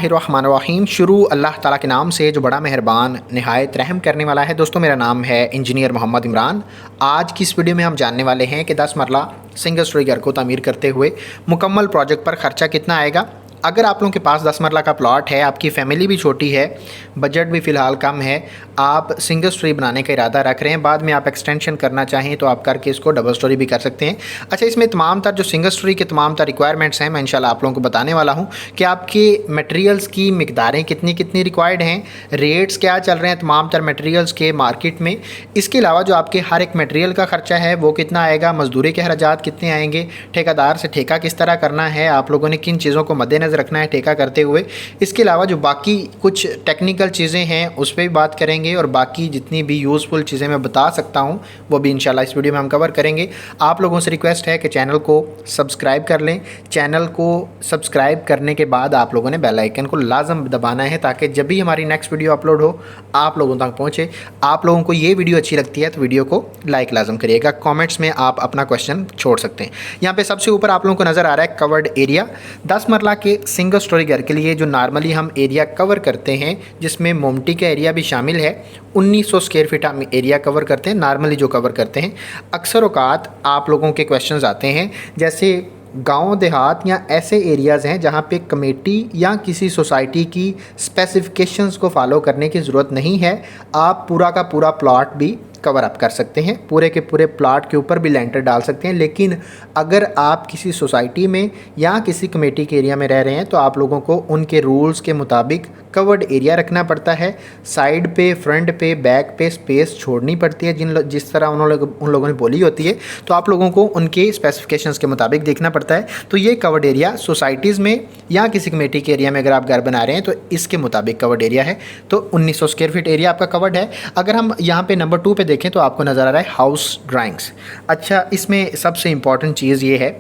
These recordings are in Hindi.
रहमानिर्रहीम। शुरू अल्लाह ताला के नाम से जो बड़ा मेहरबान नहायत रहम करने वाला है। दोस्तों, मेरा नाम है इंजीनियर मोहम्मद इमरान। आज की इस वीडियो में हम जानने वाले हैं कि 10 मरला सिंगल स्टोरी घर को तामीर करते हुए मुकम्मल प्रोजेक्ट पर ख़र्चा कितना आएगा। अगर आप लोगों के पास 10 मरला का प्लॉट है, आपकी फ़ैमिली भी छोटी है, बजट भी फ़िलहाल कम है, आप सिंगल स्टोरी बनाने का इरादा रख रहे हैं, बाद में आप एक्सटेंशन करना चाहें तो आप करके इसको डबल स्टोरी भी कर सकते हैं। अच्छा, इसमें तमाम तर जो सिंगल स्टोरी के तमाम तर रिक्वायरमेंट्स हैं, मैं इंशाल्लाह आप लोगों को बताने वाला हूं कि आपके मटेरियल्स की मिकदारें कितनी कितनी रिक्वायर्ड हैं, रेट्स क्या चल रहे हैं तमाम तर मटेरियल्स के मार्केट में। इसके अलावा जो आपके हर एक मटेरियल का ख़र्चा है वो कितना आएगा, मजदूरी के अखराजात कितने आएंगे, ठेकेदार से ठेका किस तरह करना है, आप लोगों ने किन चीज़ों को मद्देनज़र रखना है ठेका करते हुए। इसके अलावा जो बाकी कुछ टेक्निकल चीज़ें हैं उस पर भी बात करेंगे और बाकी जितनी भी यूज़फुल चीज़ें मैं बता सकता हूं वो भी इंशाल्लाह इस वीडियो में हम कवर करेंगे। आप लोगों से रिक्वेस्ट है कि चैनल को सब्सक्राइब कर लें। चैनल को सब्सक्राइब करने के बाद आप लोगों ने बेल आइकन को लाजम दबाना है ताकि जब भी हमारी नेक्स्ट वीडियो अपलोड हो आप लोगों तक पहुँचे। आप लोगों को ये वीडियो अच्छी लगती है तो वीडियो को लाइक लाजम करिएगा। कॉमेंट्स में आप अपना क्वेश्चन छोड़ सकते हैं। यहाँ पर सबसे ऊपर आप लोगों को नज़र आ रहा है कवर्ड एरिया। 10 मरला के सिंगल स्टोरी घर के लिए जो नॉर्मली हम एरिया कवर करते हैं, जिसमें मोमटी का एरिया भी शामिल है, 1900 स्क्वायर फीट हम एरिया कवर करते हैं नॉर्मली जो कवर करते हैं। अक्सर औकात आप लोगों के क्वेश्चंस आते हैं, जैसे गांव देहात या ऐसे एरियाज़ हैं जहां पे कमेटी या किसी सोसाइटी की स्पेसिफिकेशंस को फॉलो करने की ज़रूरत नहीं है, आप पूरा का पूरा प्लॉट भी कवर अप कर सकते हैं, पूरे के पूरे प्लॉट के ऊपर भी लेंटर डाल सकते हैं। लेकिन अगर आप किसी सोसाइटी में या किसी कमेटी के एरिया में रह रहे हैं तो आप लोगों को उनके रूल्स के मुताबिक कवर्ड एरिया रखना पड़ता है। साइड पे, फ्रंट पे, बैक पे स्पेस छोड़नी पड़ती है जिस तरह उन लोगों ने बोली होती है, तो आप लोगों को उनके स्पेसिफिकेशंस के मुताबिक देखना पड़ता है। तो ये कवर्ड एरिया सोसाइटीज़ में या किसी कमेटी के एरिया में अगर आप घर बना रहे हैं तो इसके मुताबिक कवर्ड एरिया है। तो 1900 स्क्वायर फीट एरिया आपका कवर्ड है। अगर हम यहाँ पे नंबर 2 पे देखें तो आपको नज़र आ रहा है हाउस ड्राइंग्स। अच्छा, इसमें सबसे इम्पॉर्टेंट चीज़ ये है,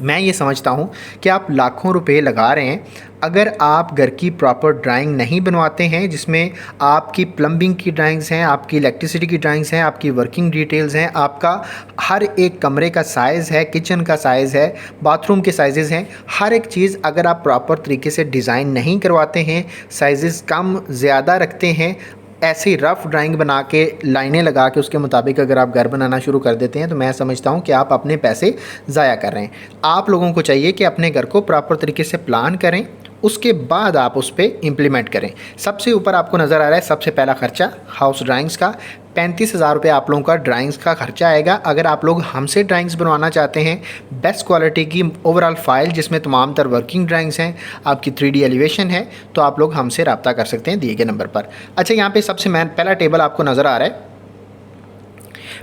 मैं ये समझता हूँ कि आप लाखों रुपए लगा रहे हैं, अगर आप घर की प्रॉपर ड्राइंग नहीं बनवाते हैं जिसमें आपकी प्लम्बिंग की ड्राइंग्स हैं, आपकी इलेक्ट्रिसिटी की ड्राइंग्स हैं, आपकी वर्किंग डिटेल्स हैं, आपका हर एक कमरे का साइज़ है, किचन का साइज़ है, बाथरूम के साइज़ हैं, हर एक चीज़ अगर आप प्रॉपर तरीके से डिज़ाइन नहीं करवाते हैं, साइज़ कम ज़्यादा रखते हैं, ऐसी रफ़ ड्राइंग बना के लाइनें लगा के उसके मुताबिक अगर आप घर बनाना शुरू कर देते हैं तो मैं समझता हूं कि आप अपने पैसे ज़ाया कर रहे हैं। आप लोगों को चाहिए कि अपने घर को प्रॉपर तरीके से प्लान करें, उसके बाद आप उस पर इम्प्लीमेंट करें। सबसे ऊपर आपको नज़र आ रहा है सबसे पहला खर्चा हाउस ड्राइंग्स का। 35,000 रुपये आप लोगों का ड्राइंग्स का खर्चा आएगा। अगर आप लोग हमसे ड्राइंग्स बनवाना चाहते हैं, बेस्ट क्वालिटी की ओवरऑल फाइल जिसमें तमाम तर वर्किंग ड्राइंग्स हैं, आपकी 3D एलिवेशन है, तो आप लोग हमसे रब्ता कर सकते हैं दिए गए नंबर पर। अच्छा, यहाँ पे सबसे पहला टेबल आपको नज़र आ रहा है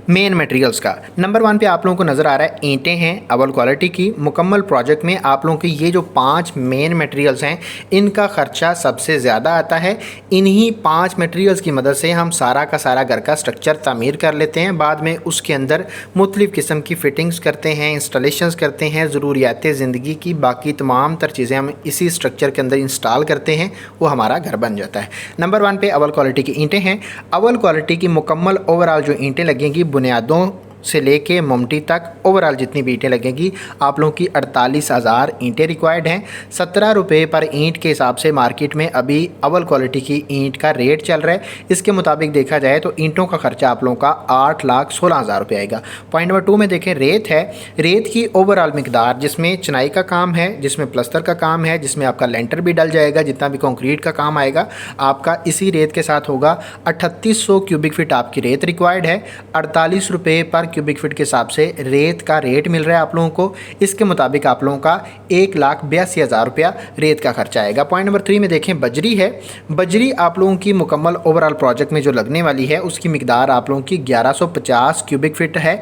मेन मटेरियल्स का। नंबर 1 पे आप लोगों को नज़र आ रहा है ईंटें हैं अव्वल क्वालिटी की। मुकम्मल प्रोजेक्ट में आप लोगों के ये जो 5 मेन मटेरियल्स हैं इनका ख़र्चा सबसे ज़्यादा आता है। इन्हीं 5 मटेरियल्स की मदद से हम सारा का सारा घर का स्ट्रक्चर तामीर कर लेते हैं। बाद में उसके अंदर मुख्तलिफ़ किस्म की फ़िटिंग्स करते हैं, इंस्टॉलेशंस करते हैं, ज़रूरियात ज़िंदगी की बाकी तमाम तर चीज़ें हम इसी स्ट्रक्चर के अंदर इंस्टॉल करते हैं, वो हमारा घर बन जाता है। नंबर 1 पे अव्वल क्वालिटी की ईंटें हैं। अव्वल क्वालिटी की मुकम्मल ओवरऑल जो ईंटें लगेंगी बुनियादों से लेके मोमटी तक ओवरऑल जितनी भी ईंटें लगेंगी आप लोगों की 48,000 ईंटें रिक्वायर्ड हैं। 17 रुपये पर ईंट के हिसाब से मार्केट में अभी अव्वल क्वालिटी की ईंट का रेट चल रहा है। इसके मुताबिक देखा जाए तो ईंटों का खर्चा आप लोगों का 8,16,000 रुपये आएगा। पॉइंट नंबर 2 में देखें रेत है। रेत की ओवरऑल मिकदार जिसमें चुनाई का काम है, जिसमें प्लस्तर का काम है, जिसमें आपका लेंटर भी डल जाएगा, जितना भी कंक्रीट का काम आएगा आपका इसी रेत के साथ होगा। 3800 क्यूबिक फीट आपकी रेत रिक्वायर्ड है। 48 रुपये पर क्यूबिक फीट के हिसाब से रेत का रेट मिल रहा है आप लोगों को। इसके मुताबिक आप लोगों का 1,82,000 रुपया रेत का खर्चा आएगा। पॉइंट नंबर 3 में देखें बजरी है। बजरी आप लोगों की मुकम्मल ओवरऑल प्रोजेक्ट में जो लगने वाली है उसकी मिकदार आप लोगों की 1150 क्यूबिक फीट है,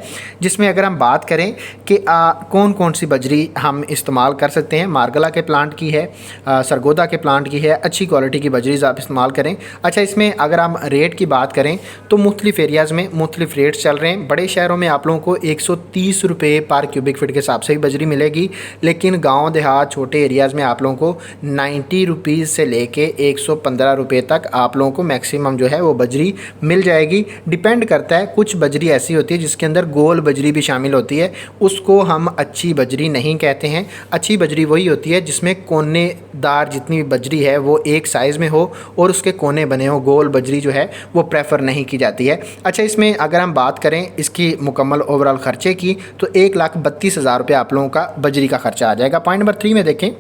जिसमें अगर हम बात करें कि कौन कौन सी बजरी हम इस्तेमाल कर सकते हैं, मारगला के प्लांट की है, सरगोदा के प्लांट की है, अच्छी क्वालिटी की बजरीज आप इस्तेमाल करें। अच्छा, इसमें अगर हम रेट की बात करें तो मुख्तलिफ एरियाज़ में मुख्तलिफ रेट्स चल रहे हैं। बड़े शहरों में आप लोगों को 130 रुपये पर क्यूबिक फीट के हिसाब से भी बजरी मिलेगी, लेकिन गांव देहात छोटे एरियाज़ में आप लोगों को 90 रुपीज़ से लेके 115 रुपये तक आप लोगों को मैक्सिमम जो है वो बजरी मिल जाएगी। डिपेंड करता है, कुछ बजरी ऐसी होती है जिसके अंदर गोल बजरी भी शामिल होती है, उसको हम अच्छी बजरी नहीं कहते हैं। अच्छी बजरी वही होती है जिसमें कोनेदार जितनी भी बजरी है वो एक साइज़ में हो और उसके कोने बने हो। गोल बजरी जो है वो प्रेफर नहीं की जाती है। अच्छा, इसमें अगर हम बात करें इसकी मुकम्मल ओवरऑल ख़र्चे की तो 1,32,000 रुपये आप लोगों का बजरी का ख़र्चा आ जाएगा। पॉइंट नंबर 3 में देखें,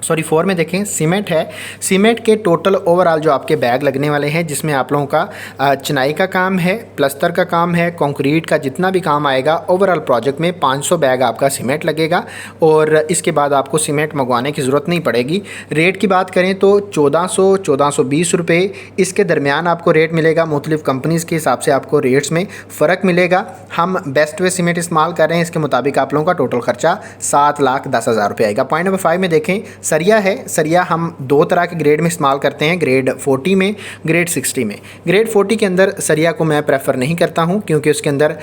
सॉरी 4 में देखें, सीमेंट है। सीमेंट के टोटल ओवरऑल जो आपके बैग लगने वाले हैं, जिसमें आप लोगों का चिनाई का काम है, प्लस्तर का काम है, कंक्रीट का जितना भी काम आएगा, ओवरऑल प्रोजेक्ट में 500 बैग आपका सीमेंट लगेगा और इसके बाद आपको सीमेंट मंगवाने की ज़रूरत नहीं पड़ेगी। रेट की बात करें तो 1400-1420 रुपये इसके दरमियान आपको रेट मिलेगा। मुख्तलिफ़ कंपनीज़ के हिसाब से आपको रेट्स में फ़र्क मिलेगा। हम बेस्ट वे सीमेंट इस्तेमाल कर रहे हैं, इसके मुताबिक आप लोगों का टोटल खर्चा 7,10,000 रुपये आएगा। पॉइंट नंबर 5 में देखें, सरिया है। सरिया हम 2 तरह के ग्रेड में इस्तेमाल करते हैं, ग्रेड 40 में, ग्रेड 60 में। ग्रेड 40 के अंदर सरिया को मैं प्रेफर नहीं करता हूं क्योंकि उसके अंदर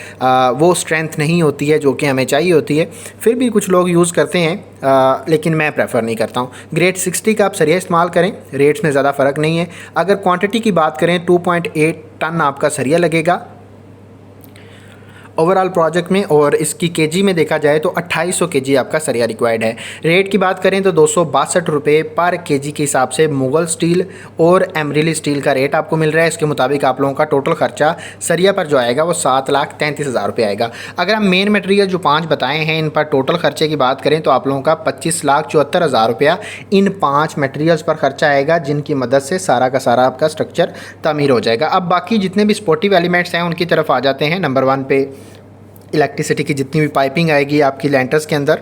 वो स्ट्रेंथ नहीं होती है जो कि हमें चाहिए होती है। फिर भी कुछ लोग यूज़ करते हैं, लेकिन मैं प्रेफर नहीं करता हूं। ग्रेड 60 का आप सरिया इस्तेमाल करें, रेट्स में ज़्यादा फ़र्क नहीं है। अगर क्वांटिटी की बात करें 2.8 टन आपका सरिया लगेगा ओवरऑल प्रोजेक्ट में, और इसकी केजी में देखा जाए तो 2800 केजी आपका सरिया रिक्वायर्ड है। रेट की बात करें तो 262 रुपये पर केजी के हिसाब से मुगल स्टील और एमरिली स्टील का रेट आपको मिल रहा है। इसके मुताबिक आप लोगों का टोटल खर्चा सरिया पर जो आएगा वो 7,33,000 रुपये आएगा। अगर हम मेन मटेरियल जो 5 बताए हैं इन पर टोटल खर्चे की बात करें तो आप लोगों का 25,74,000 रुपया इन 5 मटेरियल्स पर खर्चा आएगा, जिनकी मदद से सारा का सारा आपका स्ट्रक्चर तामीर हो जाएगा। अब बाकी जितने भी सपोर्टिव एलिमेंट्स हैं उनकी तरफ आ जाते हैं। नंबर 1 पे इलेक्ट्रिसिटी की जितनी भी पाइपिंग आएगी आपकी लैंटर्स के अंदर,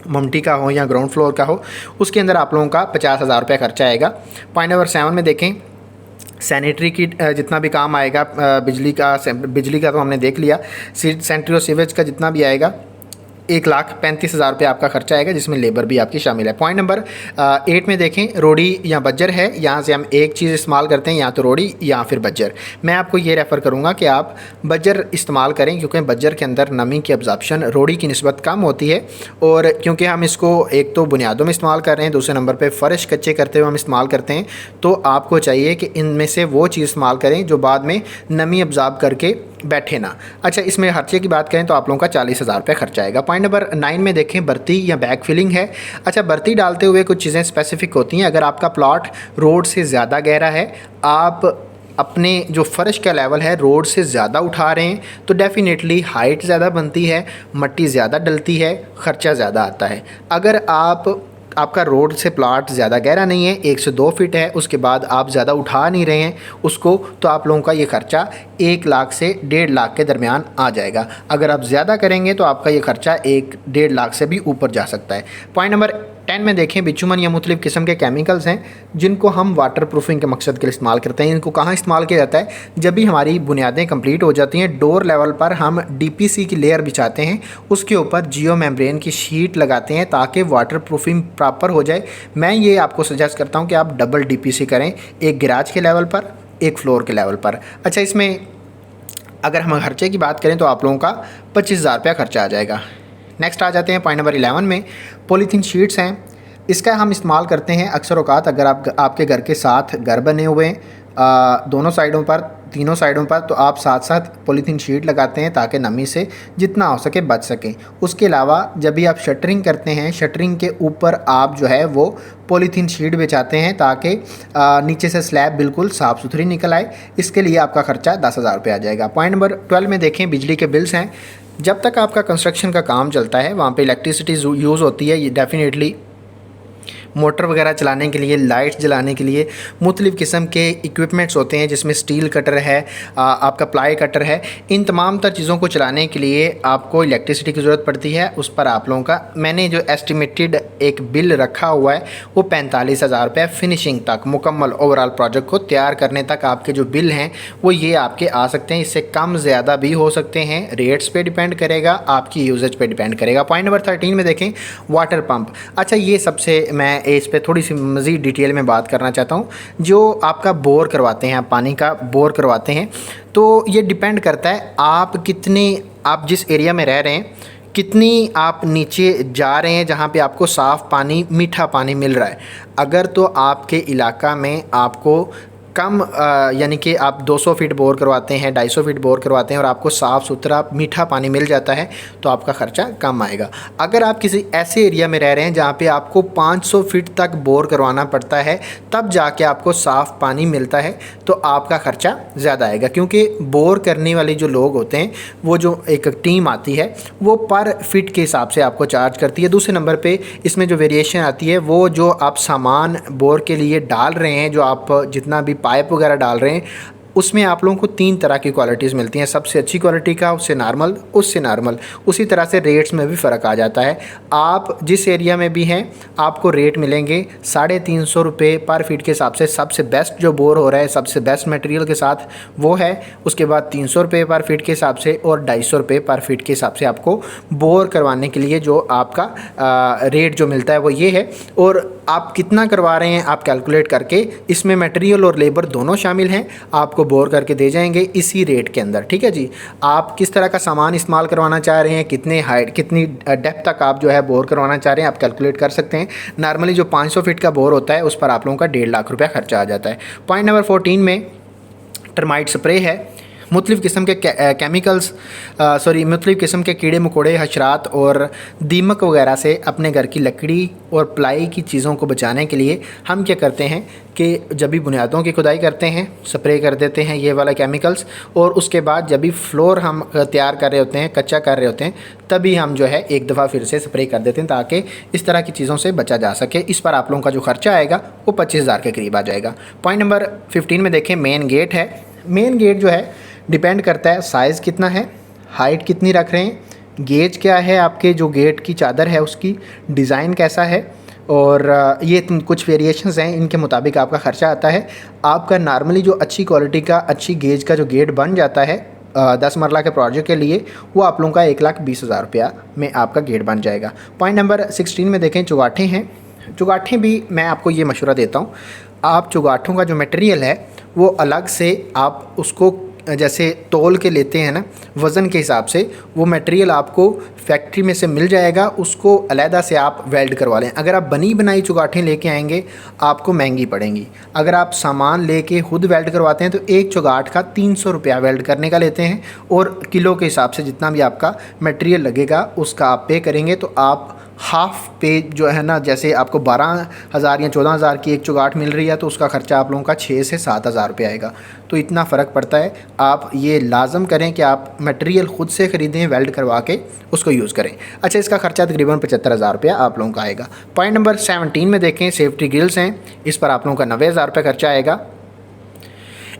ममटी का हो या ग्राउंड फ्लोर का हो, उसके अंदर आप लोगों का 50,000 रुपये खर्चा आएगा। पॉइंट नंबर 7 में देखें, सैनिटरी की जितना भी काम आएगा, बिजली का तो हमने देख लिया। सेंट्री और सीवेज का जितना भी आएगा 1,35,000 रुपये आपका खर्चा आएगा, जिसमें लेबर भी आपकी शामिल है। पॉइंट नंबर 8 में देखें, रोड़ी या बज्जर है। यहाँ से हम एक चीज़ इस्तेमाल करते हैं, या तो रोड़ी या फिर बज्जर। मैं आपको ये रेफ़र करूँगा कि आप बज्जर इस्तेमाल करें क्योंकि बज्जर के अंदर नमी की अब्जॉर्प्शन रोड़ी की निस्बत कम होती है, और क्योंकि हम इसको एक तो बुनियादों में इस्तेमाल कर रहे हैं, दूसरे नंबर पर फ़र्श कच्चे करते हुए हम इस्तेमाल करते हैं, तो आपको चाहिए कि इनमें से वो चीज़ इस्तेमाल करें जो बाद में नमी अब्जॉर्ब करके बैठे ना। अच्छा, इसमें खर्चे की बात करें तो आप लोगों का 40,000 रुपये खर्चा आएगा। पॉइंट नंबर 9 में देखें, बर्ती या बैक फिलिंग है। अच्छा, बर्ती डालते हुए कुछ चीज़ें स्पेसिफिक होती हैं। अगर आपका प्लॉट रोड से ज़्यादा गहरा है, आप अपने जो फ़र्श का लेवल है रोड से ज़्यादा उठा रहे हैं, तो डेफ़िनेटली हाइट ज़्यादा बनती है, मट्टी ज़्यादा डलती है, ख़र्चा ज़्यादा आता है। अगर आपका रोड से प्लॉट ज़्यादा गहरा नहीं है, 1 से 2 फीट है, उसके बाद आप ज़्यादा उठा नहीं रहे हैं उसको, तो आप लोगों का ये खर्चा 1 लाख से 1.5 लाख के दरमियान आ जाएगा। अगर आप ज़्यादा करेंगे तो आपका ये खर्चा 1-1.5 लाख से भी ऊपर जा सकता है। पॉइंट नंबर 10 में देखें, बिचुमन या मुख्तलिफ़ किस्म के केमिकल्स हैं जिनको हम वाटर प्रूफिंग के मकसद के लिए इस्तेमाल करते हैं। इनको कहाँ इस्तेमाल किया जाता है? जब भी हमारी बुनियादें कंप्लीट हो जाती हैं, डोर लेवल पर हम DPC की लेयर बिछाते हैं, उसके ऊपर जियो मेम्ब्रेन की शीट लगाते हैं ताकि वाटर प्रूफिंग प्रॉपर हो जाए। मैं ये आपको सजेस्ट करता हूँ कि आप डबल DPC करें, एक गिराज के लेवल पर, एक फ्लोर के लेवल पर। अच्छा, इसमें अगर हम खर्चे की बात करें तो आप लोगों का 25,000 रुपया खर्चा आ जाएगा। नेक्स्ट आ जाते हैं पॉइंट नंबर 11 में, पॉलीथीन शीट्स हैं। इसका हम इस्तेमाल करते हैं अक्सर औकात अगर आपके घर के साथ घर बने हुए हैं दोनों साइडों पर, तीनों साइडों पर, तो आप साथ साथ पॉलीथीन शीट लगाते हैं ताकि नमी से जितना हो सके बच सकें। उसके अलावा जब भी आप शटरिंग करते हैं, शटरिंग के ऊपर आप जो है वो पॉलीथीन शीट बिछाते हैं ताकि नीचे से स्लैब बिल्कुल साफ़ सुथरी निकल आए। इसके लिए आपका खर्चा 10,000 रुपये आ जाएगा। पॉइंट नंबर 12 में देखें, बिजली के बिल्स हैं। जब तक आपका कंस्ट्रक्शन का काम चलता है वहाँ पे इलेक्ट्रिसिटी यूज़ होती है। ये डेफिनेटली मोटर वगैरह चलाने के लिए, लाइट्स जलाने के लिए मुख्तलिफ़ किस्म के इक्विपमेंट्स होते हैं, जिसमें स्टील कटर है, आपका प्लाई कटर है। इन तमाम तर चीज़ों को चलाने के लिए आपको इलेक्ट्रिसिटी की ज़रूरत पड़ती है। उस पर आप लोगों का मैंने जो एस्टिमेटेड एक बिल रखा हुआ है वो 45,000 रुपये फिनिशिंग तक, मुकम्मल ओवरऑल प्रोजेक्ट को तैयार करने तक आपके जो बिल हैं वो ये आपके आ सकते हैं। इससे कम ज़्यादा भी हो सकते हैं, रेट्स पे डिपेंड करेगा, आपकी यूजेज पे डिपेंड करेगा। पॉइंट नंबर 13 में देखें, वाटर पंप। अच्छा, ये सबसे मैं इस पे थोड़ी सी मज़ीद डिटेल में बात करना चाहता हूँ। जो आपका बोर करवाते हैं, आप पानी का बोर करवाते हैं, तो ये डिपेंड करता है आप कितने आप जिस एरिया में रह रहे हैं, कितनी आप नीचे जा रहे हैं जहाँ पे आपको साफ़ पानी, मीठा पानी मिल रहा है। अगर तो आपके इलाका में आपको कम यानी कि आप 200 फीट बोर करवाते हैं, 250 फीट बोर करवाते हैं और आपको साफ़ सुथरा मीठा पानी मिल जाता है, तो आपका ख़र्चा कम आएगा। अगर आप किसी ऐसे एरिया में रह रहे हैं जहाँ पे आपको 500 फीट तक बोर करवाना पड़ता है, तब जाके आपको साफ़ पानी मिलता है, तो आपका ख़र्चा ज़्यादा आएगा। क्योंकि बोर करने वाले जो लोग होते हैं, वो जो एक टीम आती है, वो पर फिट के हिसाब से आपको चार्ज करती है। दूसरे नंबर पे इसमें जो वेरिएशन आती है, वो जो आप सामान बोर के लिए डाल रहे हैं, जो आप जितना भी पाइप वगैरह डाल रहे हैं, उसमें आप लोगों को 3 तरह की क्वालिटीज़ मिलती हैं। सबसे अच्छी क्वालिटी का, उससे नॉर्मल, उससे नॉर्मल। उसी तरह से रेट्स में भी फ़र्क आ जाता है। आप जिस एरिया में भी हैं, आपको रेट मिलेंगे 350 रुपये पर फीट के हिसाब से। सबसे बेस्ट जो बोर हो रहा है, सबसे बेस्ट मटेरियल के साथ, वो है। उसके बाद 300 रुपये पर फीट के हिसाब से और 250 रुपये पर फीट के हिसाब से आपको बोर करवाने के लिए जो आपका रेट जो मिलता है वो ये है। और आप कितना करवा रहे हैं आप कैलकुलेट करके, इसमें मटेरियल और लेबर दोनों शामिल हैं, आपको बोर करके दे जाएंगे इसी रेट के अंदर। ठीक है जी। आप किस तरह का सामान इस्तेमाल करवाना चाह रहे हैं, कितने हाइट, कितनी डेप्थ तक आप जो है बोर करवाना चाह रहे हैं, आप कैलकुलेट कर सकते हैं। नॉर्मली जो 500 फीट का बोर होता है, उस पर आप लोगों का 1.5 लाख रुपया खर्चा आ जाता है। पॉइंट नंबर 14 में टर्माइट स्प्रे है। मुख्तलिफ़ किस्म के केमिकल्स मुख्तलिफ़ किस्म के कीड़े मकोड़े, हशरात और दीमक वगैरह से अपने घर की लकड़ी और प्लाई की चीज़ों को बचाने के लिए हम क्या करते हैं कि जब भी बुनियादों की खुदाई करते हैं, स्प्रे कर देते हैं ये वाला केमिकल्स। और उसके बाद जब भी फ्लोर हम तैयार कर रहे होते हैं, कच्चा कर रहे होते हैं, तभी हम जो है एक दफ़ा फिर से स्प्रे कर देते हैं, ताकि इस तरह की चीज़ों से बचा जा सके। इस पर आप लोगों का जो खर्चा आएगा वो 25,000 के करीब आ जाएगा। पॉइंट नंबर 15 में देखें, मेन गेट है। मेन गेट जो है डिपेंड करता है साइज़ कितना है, हाइट कितनी रख रहे हैं, गेज क्या है, आपके जो गेट की चादर है उसकी डिज़ाइन कैसा है, और ये कुछ वेरिएशंस हैं, इनके मुताबिक आपका ख़र्चा आता है। आपका नॉर्मली जो अच्छी क्वालिटी का, अच्छी गेज का जो गेट बन जाता है 10 मरला के प्रोजेक्ट के लिए, वो आप लोगों का 1,20,000 रुपया में आपका गेट बन जाएगा। पॉइंट नंबर 16 में देखें, चुगाठें हैं। चुगाठें भी मैं आपको ये मशवरा देता हूँ, आप चुगाठों का जो मटेरियल है वो अलग से आप उसको जैसे तोल के लेते हैं ना, वज़न के हिसाब से, वो मटेरियल आपको फैक्ट्री में से मिल जाएगा। उसको अलहदा से आप वेल्ड करवा लें। अगर आप बनी बनाई चुगाठें लेके आएंगे, आपको महंगी पड़ेंगी। अगर आप सामान लेके खुद वेल्ड करवाते हैं, तो एक चुगाठ का 300 रुपया वेल्ड करने का लेते हैं, और किलो के हिसाब से जितना भी आपका मटेरियल लगेगा उसका आप पे करेंगे। तो आप हाफ़ पे जो है ना, जैसे आपको 12,000 या 14,000 की एक चुगाठ मिल रही है, तो उसका ख़र्चा आप लोगों का 6 से 7,000 रुपये आएगा। तो इतना फ़र्क पड़ता है। आप ये लाजम करें कि आप मटेरियल ख़ुद से ख़रीदें, वेल्ड करवा के उसको यूज़ करें। अच्छा, इसका ख़र्चा तकरीबन 75,000 रुपया आप लोगों का आएगा। पॉइंट नंबर 17 में देखें, सेफ्टी ग्रिल्स हैं। इस पर आप लोगों का 90,000 रुपये खर्चा आएगा।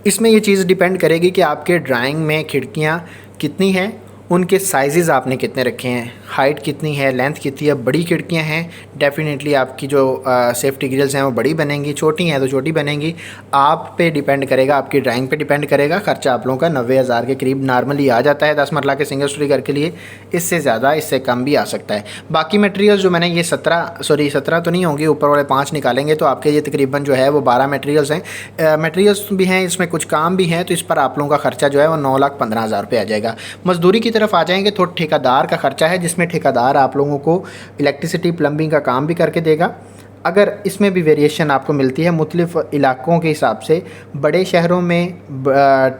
इसमें ये चीज़ डिपेंड करेगी कि आपके ड्राइंग में खिड़कियाँ कितनी हैं, उनके साइज़ आपने कितने रखे हैं, हाइट कितनी है, लेंथ कितनी है। बड़ी खिड़कियां हैं, डेफिनेटली आपकी जो सेफ्टी ग्रिल्स हैं वो बड़ी बनेंगी, छोटी हैं तो छोटी बनेंगी। आप पे डिपेंड करेगा, आपकी ड्राइंग पे डिपेंड करेगा। खर्चा आप लोगों का 90,000 के करीब नॉर्मली आ जाता है 10 मरला के सिंगल स्टोरी घर के लिए। इससे ज़्यादा, इससे कम भी आ सकता है। बाकी मटेरियल जो मैंने ये 17 तो नहीं होंगे, ऊपर वाले 5 निकालेंगे तो आपके ये तकरीबन जो है वो 12 मटेरियल्स हैं। मटेरियल्स भी हैं, इसमें कुछ काम भी हैं, तो इस पर आप लोगों का खर्चा जो है वो 9,15,000 रुपये आ जाएगा। मजदूरी की तरफ आ जाएंगे तो ठेकेदार का खर्चा है, जिसमें ठेकेदार आप लोगों को इलेक्ट्रिसिटी, प्लम्बिंग का काम भी करके देगा। अगर इसमें भी वेरिएशन आपको मिलती है मुख्तलिफ़ इलाकों के हिसाब से। बड़े शहरों में,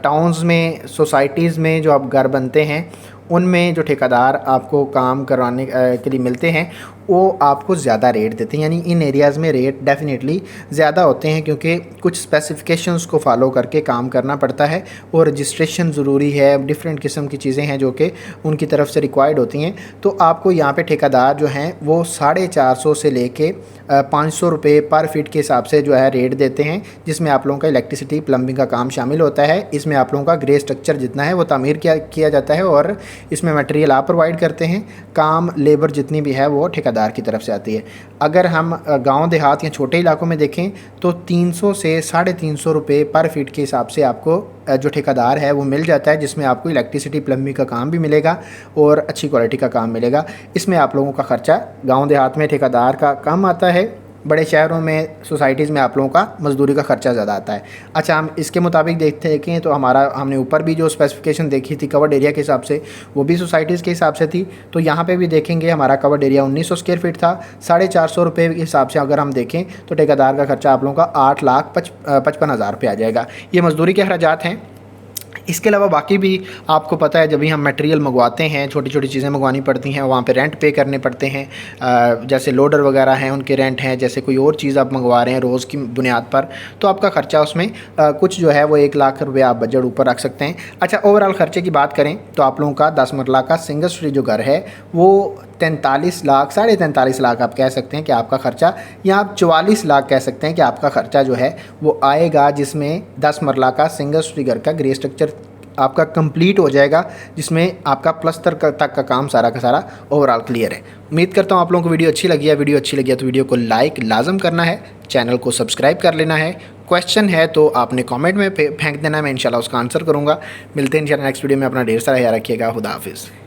टाउन्स में, सोसाइटीज़ में जो आप घर बनते हैं, उनमें जो ठेकेदार आपको काम करवाने के लिए मिलते हैं, वो आपको ज़्यादा रेट देते हैं। यानी इन एरियाज़ में रेट डेफिनेटली ज़्यादा होते हैं, क्योंकि कुछ स्पेसिफिकेशंस को फॉलो करके काम करना पड़ता है, और रजिस्ट्रेशन ज़रूरी है। डिफरेंट किस्म की चीज़ें हैं जो कि उनकी तरफ से रिक्वायर्ड होती हैं। तो आपको यहाँ पे ठेकेदार जो हैं वो 450 से लेके 500 रुपये पर फीट के हिसाब से जो है रेट देते हैं, जिसमें आप लोगों का इलेक्ट्रिसिटी, प्लम्बिंग का काम शामिल होता है। इसमें आप लोगों का ग्रे स्ट्रक्चर जितना है वो तामीर किया जाता है, और इसमें मटेरियल आप प्रोवाइड करते हैं। काम, लेबर जितनी भी है वो ठेकेदार की तरफ से आती है। अगर हम गांव देहात या छोटे इलाकों में देखें तो 300 से 350 रुपये पर फीट के हिसाब से आपको जो ठेकेदार है वो मिल जाता है, जिसमें आपको इलेक्ट्रिसिटी, प्लम्बिंग का काम भी मिलेगा और अच्छी क्वालिटी का काम मिलेगा। इसमें आप लोगों का ख़र्चा गांव देहात में ठेकेदार का कम आता है, बड़े शहरों में सोसाइटीज़ में आप लोगों का मज़दूरी का खर्चा ज़्यादा आता है। अच्छा, हम इसके मुताबिक देखें तो हमने ऊपर भी जो स्पेसिफिकेशन देखी थी कवर्ड एरिया के हिसाब से, वो भी सोसाइटीज़ के हिसाब से थी। तो यहाँ पे भी देखेंगे हमारा कवर्ड एरिया 1900 स्क्वायर फीट था। 450 रुपये के हिसाब से अगर हम देखें तो ठेकेदार का खर्चा आप लोगों का 8,55,000 रुपये आ जाएगा। ये मज़दूरी के अखराजात हैं। इसके अलावा बाकी भी आपको पता है, जब भी हम मटेरियल मंगवाते हैं, छोटी छोटी चीज़ें मंगवानी पड़ती हैं, वहाँ पे रेंट पे करने पड़ते हैं। जैसे लोडर वगैरह हैं उनके रेंट हैं, जैसे कोई और चीज़ आप मंगवा रहे हैं रोज़ की बुनियाद पर, तो आपका ख़र्चा उसमें कुछ जो है वो 1 लाख रुपये आप बजट ऊपर रख सकते हैं। अच्छा, ओवरऑल ख़र्चे की बात करें तो आप लोगों का 10 मरला का सिंगल स्टोरी जो घर है वो 43 लाख, 43.5 लाख आप कह सकते हैं कि आपका ख़र्चा, या आप 44 लाख कह सकते हैं कि आपका ख़र्चा जो है वो आएगा, जिसमें 10 मरला का सिंगल स्टोरी घर का ग्रे स्ट्रक्चर आपका कंप्लीट हो जाएगा, जिसमें आपका प्लस्तर तक का काम सारा का सारा ओवरऑल क्लियर है। उम्मीद करता हूँ आप लोगों को वीडियो अच्छी लगी है। वीडियो अच्छी लगी है तो वीडियो को लाइक लाजम करना है, चैनल को सब्सक्राइब कर लेना है। क्वेश्चन है तो आपने कमेंट में फेंक देना है, मैं इंशाल्लाह उसका आंसर करूँगा। मिलते हैं इंशाल्लाह नेक्स्ट वीडियो में। अपना ढेर सारा ख्याल रखिएगा। खुदा हाफिज़।